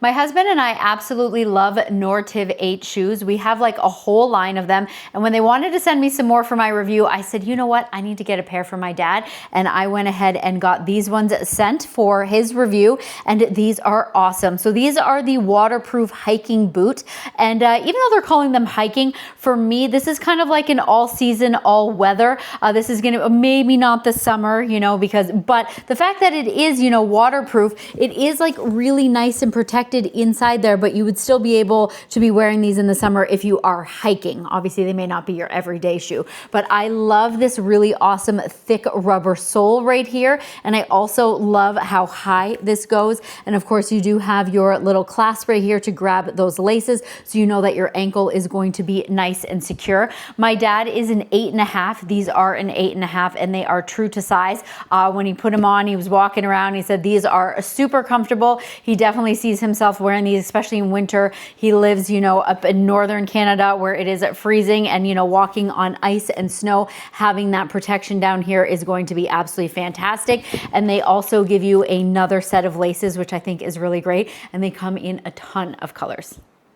My husband and I absolutely love NORTIV 8 shoes. We have like a whole line of them. And when they wanted to send me some more for my review, I said, you know what? I need to get a pair for my dad. And I went ahead and got these ones sent for his review. And these are awesome. So these are the waterproof hiking boot. And even though they're calling them hiking, for me, this is kind of like an all season, all weather. This is gonna, maybe not the summer, but the fact that it is, waterproof, it is like really nice and protected inside there, but you would still be able to be wearing these in the summer if you are hiking. Obviously, they may not be your everyday shoe, but I love this really awesome thick rubber sole right here. And I also love how high this goes. And of course, you do have your little clasp right here to grab those laces, so you know that your ankle is going to be nice and secure. My dad is an 8.5. These are an 8.5, and they are true to size. When he put them on, he was walking around, he said these are super comfortable. He definitely sees himself wearing these, especially in winter. He lives, up in northern Canada where it is freezing, and, walking on ice and snow, having that protection down here is going to be absolutely fantastic. And they also give you another set of laces, which I think is really great. And they come in a ton of colors.